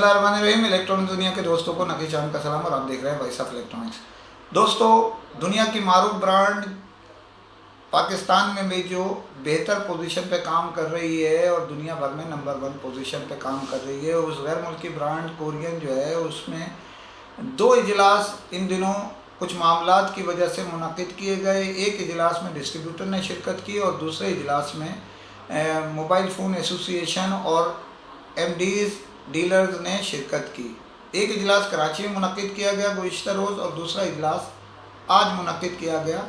बिस्मिल्लाहिर्रहमानिर्रहीम। इलेक्ट्रॉनिक दुनिया के दोस्तों को नकी चांद का सलाम और आप देख रहे हैं वॉइस ऑफ इलेक्ट्रॉनिक्स। दोस्तों, दुनिया की मारूफ ब्रांड पाकिस्तान में भी जो बेहतर पोजीशन पे काम कर रही है और दुनिया भर में नंबर 1 पोजीशन पे काम कर रही है, उस गैर मुल्की ब्रांड कोरियन जो है उसमें 2 इजलास इन दिनों कुछ मामलात की वजह से मुनक़िद किए गए। एक इजलास में डिस्ट्रीब्यूटर ने शिरकत की और दूसरे इजलास में मोबाइल फ़ोन एसोसिएशन और एमडीज़ डीलर्स ने शिरकत की। एक इजलास कराची में मुनक़िद किया गया गुज़िश्ता रोज़ और दूसरा इजलास आज मुनक़िद किया गया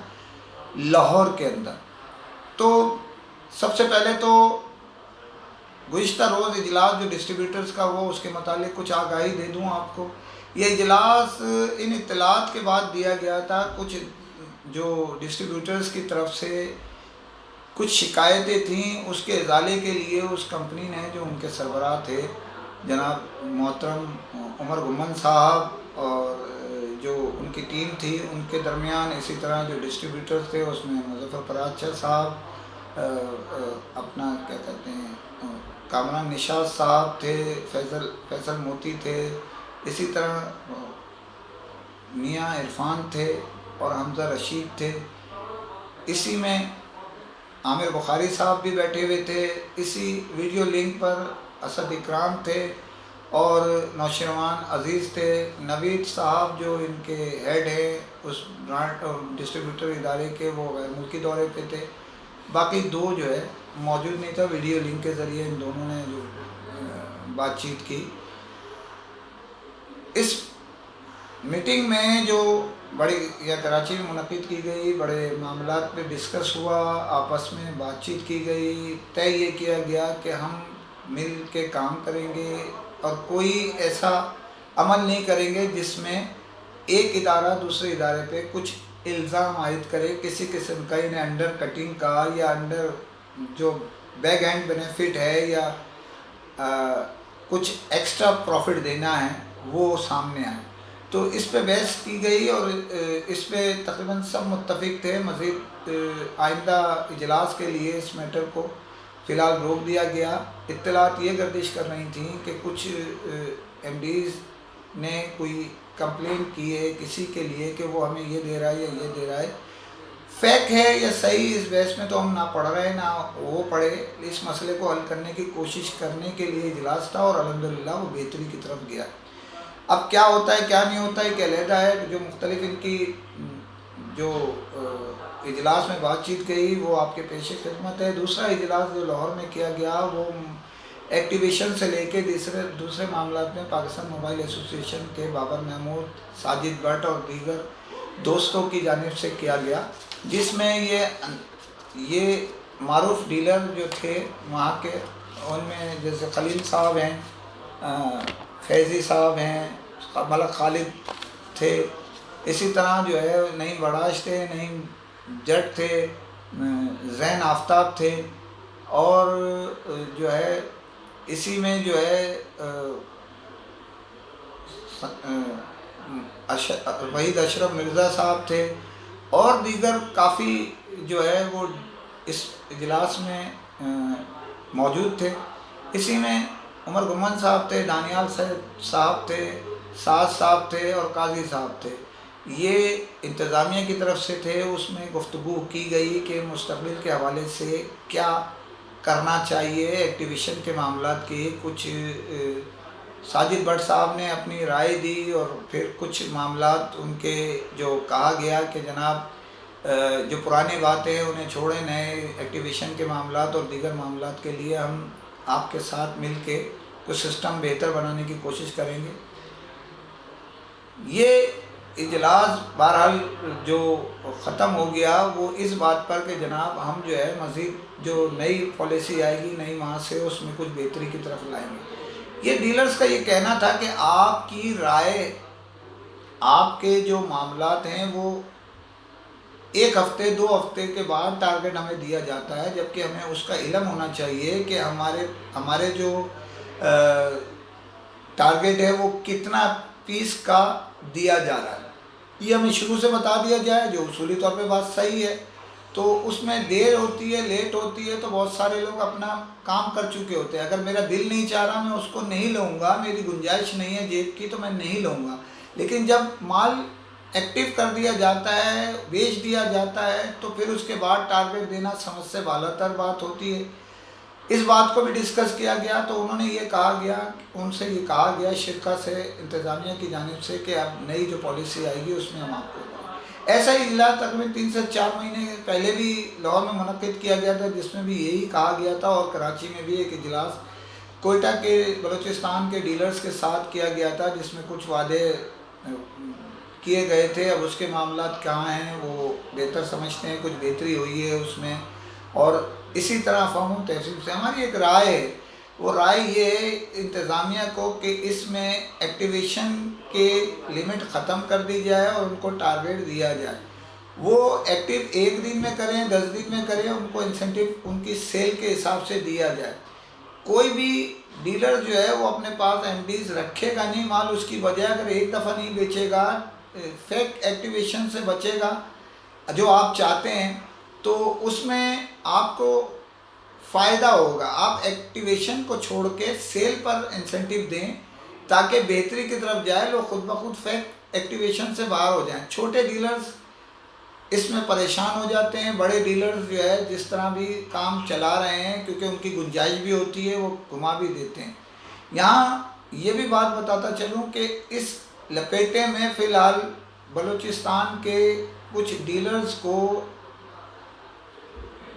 लाहौर के अंदर। तो सबसे पहले तो गुज़िश्ता रोज़ इजलास जो डिस्ट्रीब्यूटर्स का वो उसके मुतालिक कुछ आगाही दे दूँ आपको। ये इजलास इन इत्तलात के बाद दिया गया था। कुछ जो डिस्ट्रीब्यूटर्स की तरफ से कुछ शिकायतें थीं, उसके इजाले के लिए उस कंपनी ने जो उनके सरबराह थे जनाब मोहतरम उमर गुम्मन साहब और जो उनकी टीम थी उनके दरमियान, इसी तरह जो डिस्ट्रीब्यूटर थे उसमें मुज़फ़्फ़र पराचा साहब, अपना क्या कहते हैं कामरान निशात साहब थे, फैसल मोती थे, इसी तरह मियाँ इरफान थे और हमज़ा रशीद थे। इसी में आमिर बुखारी साहब भी बैठे हुए थे। इसी वीडियो लिंक पर असद इकराम थे और नौशरवान अज़ीज़ थे। नवीद साहब जो इनके हेड हैं उस ब्रांड और डिस्ट्रीब्यूटर इदारे के, वो गैर मुल्की दौरे पे थे। बाकी 2 जो है मौजूद नहीं था। वीडियो लिंक के ज़रिए इन दोनों ने जो बातचीत की। इस मीटिंग में जो बड़ी या कराची में मुनक़िद की गई, बड़े मामलात पे डिस्कस हुआ, आपस में बातचीत की गई। तय ये किया गया कि हम मिल के काम करेंगे और कोई ऐसा अमल नहीं करेंगे जिसमें एक इदारा दूसरे इदारे पे कुछ इल्ज़ाम आयद करे किसी किस्म का, इन्हें अंडर कटिंग का या अंडर जो बैक हैंड बेनिफिट है या कुछ एक्स्ट्रा प्रॉफिट देना है वो सामने आए। तो इस पे बहस की गई और इस पे तकरीबन सब मुत्तफ़िक थे। मज़ीद आइंदा इजलास के लिए इस मैटर को फ़िलहाल रोक दिया गया। इत्तलात ये गर्दिश कर रही थी कि कुछ एमडीज़ ने कोई कंप्लेन की है किसी के लिए कि वो हमें ये दे रहा है या ये दे रहा है। फ़ेक है या सही, इस बहस में तो हम ना पढ़ रहे ना वो पढ़े। इस मसले को हल करने की कोशिश करने के लिए इजलास था और अल्हम्दुलिल्लाह वो बेहतरी की तरफ गया। अब क्या होता है क्या नहीं होता है कि अलहदा है। जो मुख्तलिफ इनकी जो इजलास में बातचीत गई वो आपके पेश खिदमत है। दूसरा इजलास जो लाहौर में किया गया वो एक्टिवेशन से लेके दूसरे मामलात में पाकिस्तान मोबाइल एसोसिएशन के बाबर महमूद, साजिद भट्ट और दीगर दोस्तों की जानिब से किया गया, जिसमें ये मारूफ डीलर जो थे वहाँ के, उनमें जैसे खलील साहब हैं, फैज़ी साहब हैं, मलक खालिद थे, इसी तरह जो है नईम बड़ाश थे, नईम जट थे, ज़ैन आफ्ताब थे और जो है इसी में जो है वहीद अशरफ मिर्ज़ा साहब थे और दीगर काफ़ी जो है वो इस इजलास में मौजूद थे। इसी में उमर गुम्मन साहब थे, दानियाल साहब थे, साद साहब थे और काजी साहब थे। ये इंतज़ामिया की तरफ से थे। उसमें गुफ्तगू की गई कि मुस्तक़बिल के हवाले से क्या करना चाहिए एक्टिविशन के मामलात की। कुछ साजिद भट्ट साहब ने अपनी राय दी और फिर कुछ मामलात उनके जो कहा गया कि जनाब जो पुरानी बातें हैं उन्हें छोड़ें, नए एक्टिविशन के मामलात और दीगर मामलात के लिए हम आपके साथ मिल के कुछ सिस्टम बेहतर बनाने की कोशिश करेंगे। ये इजलास बहरहाल जो ख़त्म हो गया वो इस बात पर कि जनाब हम जो है मज़ीद जो नई पॉलिसी आएगी नई वहाँ से उसमें कुछ बेहतरी की तरफ लाएंगे। ये डीलर्स का ये कहना था कि आपकी राय, आपके जो मामलात हैं वो 1 हफ़्ते 2 हफ़्ते के बाद टारगेट हमें दिया जाता है, जबकि हमें उसका इल्म होना चाहिए कि हमारे जो टारगेट है वो कितना पीस का दिया जा रहा है। ये हमें शुरू से बता दिया जाए, जो उसूली तौर पे बात सही है। تو اس میں دیر ہوتی ہے، لیٹ ہوتی ہے، تو بہت سارے لوگ اپنا کام کر چکے ہوتے ہیں۔ اگر میرا دل نہیں چاہ رہا میں اس کو نہیں لوں گا، میری گنجائش نہیں ہے جیب کی، تو میں نہیں لوں گا۔ لیکن جب مال ایکٹیو کر دیا جاتا ہے، بیچ دیا جاتا ہے، تو پھر اس کے بعد ٹارگیٹ دینا سمجھ سے بالاتر بات ہوتی ہے۔ اس بات کو بھی ڈسکس کیا گیا، تو انہوں نے یہ کہا گیا، ان سے یہ کہا گیا شرکا سے، انتظامیہ کی جانب سے، کہ اب نئی جو پالیسی آئے گی اس میں ہم آپ کو ایسا ہی اجلاس تقریباً 3 سے 4 مہینے پہلے بھی لاہور میں منعقد کیا گیا تھا، جس میں بھی یہی کہا گیا تھا، اور کراچی میں بھی ایک اجلاس کوئٹہ کے بلوچستان کے ڈیلرز کے ساتھ کیا گیا تھا، جس میں کچھ وعدے کیے گئے تھے۔ اب اس کے معاملات کہاں ہیں وہ بہتر سمجھتے ہیں، کچھ بہتری ہوئی ہے اس میں، اور اسی طرح فہم و تہذیب سے ہماری ایک رائے ہے، وہ رائے یہ ہے انتظامیہ کو کہ اس میں ایکٹیویشن کے لمٹ ختم کر دی جائے اور ان کو ٹارگیٹ دیا جائے۔ وہ ایکٹیو 1 دن میں کریں، 10 دن میں کریں، ان کو انسینٹیو ان کی سیل کے حساب سے دیا جائے۔ کوئی بھی ڈیلر جو ہے وہ اپنے پاس ایم ڈیز رکھے گا نہیں مال، اس کی وجہ اگر ایک دفعہ نہیں بیچے گا، فیک ایکٹیویشن سے بچے گا جو آپ چاہتے ہیں، تو اس میں آپ کو فائدہ ہوگا۔ آپ ایکٹیویشن کو چھوڑ کے سیل پر انسینٹیو دیں تاکہ بہتری کی طرف جائے، لوگ خود بخود فیک ایکٹیویشن سے باہر ہو جائیں۔ چھوٹے ڈیلرز اس میں پریشان ہو جاتے ہیں، بڑے ڈیلرز جو ہے جس طرح بھی کام چلا رہے ہیں، کیونکہ ان کی گنجائش بھی ہوتی ہے، وہ گھما بھی دیتے ہیں۔ یہاں یہ بھی بات بتاتا چلوں کہ اس لپیٹے میں فی الحال بلوچستان کے کچھ ڈیلرز کو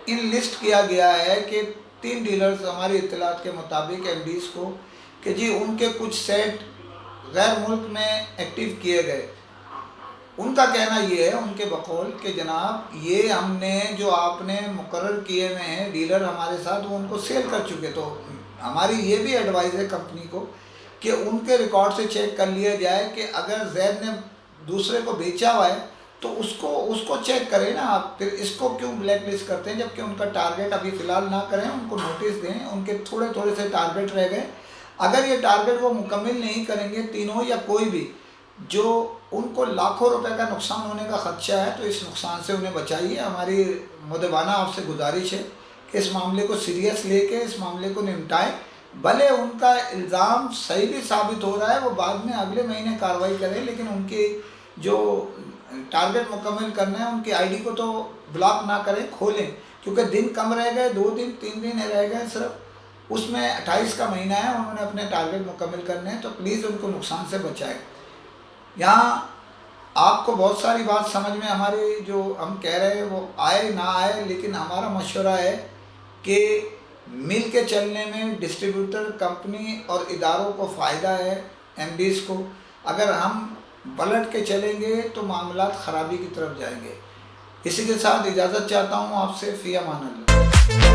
ان لسٹ کیا گیا ہے کہ 3 ڈیلرز ہماری اطلاعات کے مطابق ایم ڈیز کو، کہ جی ان کے کچھ سیٹ غیر ملک میں ایکٹیو کیے گئے۔ ان کا کہنا یہ ہے، ان کے بقول، کہ جناب یہ ہم نے جو آپ نے مقرر کیے ہوئے ہیں ڈیلر ہمارے ساتھ، وہ ان کو سیل کر چکے۔ تو ہماری یہ بھی ایڈوائز ہے کمپنی کو کہ ان کے ریکارڈ سے چیک کر لیا جائے کہ اگر زید نے دوسرے کو بیچا ہوا ہے تو اس کو چیک کریں نا آپ، پھر اس کو کیوں بلیک لسٹ کرتے ہیں جبکہ ان کا ٹارگیٹ ابھی فی الحال نہ کریں، ان کو نوٹس دیں، ان کے تھوڑے تھوڑے سے ٹارگیٹ رہ گئے، اگر یہ ٹارگیٹ وہ مکمل نہیں کریں گے تینوں یا کوئی بھی، جو ان کو لاکھوں روپے کا نقصان ہونے کا خدشہ ہے، تو اس نقصان سے انہیں بچائیے۔ ہماری مؤدبانہ آپ سے گزارش ہے کہ اس معاملے کو سیریس لے کے اس معاملے کو نمٹائیں، بھلے ان کا الزام صحیح بھی ثابت ہو رہا ہے، وہ بعد میں اگلے مہینے کارروائی کریں، لیکن ان کے جو ٹارگیٹ مکمل کرنا ہے ان کی آئی ڈی کو تو بلاک نہ کریں، کھولیں، کیونکہ دن کم رہ گئے، 2 دن 3 دن رہ گئے صرف، اس میں 28 کا مہینہ ہے، انہوں نے اپنے ٹارگیٹ مکمل کرنے ہیں، تو پلیز ان کو نقصان سے بچائیں۔ یہاں آپ کو بہت ساری بات سمجھ میں ہماری جو ہم کہہ رہے ہیں وہ آئے نہ آئے، لیکن ہمارا مشورہ ہے کہ مل کے چلنے میں ڈسٹریبیوٹر، کمپنی اور اداروں کو فائدہ ہے، ایم ڈیز کو۔ اگر ہم پلٹ کے چلیں گے تو معاملات خرابی کی طرف جائیں گے۔ اسی کے ساتھ اجازت چاہتا ہوں آپ سے، فی امان اللہ۔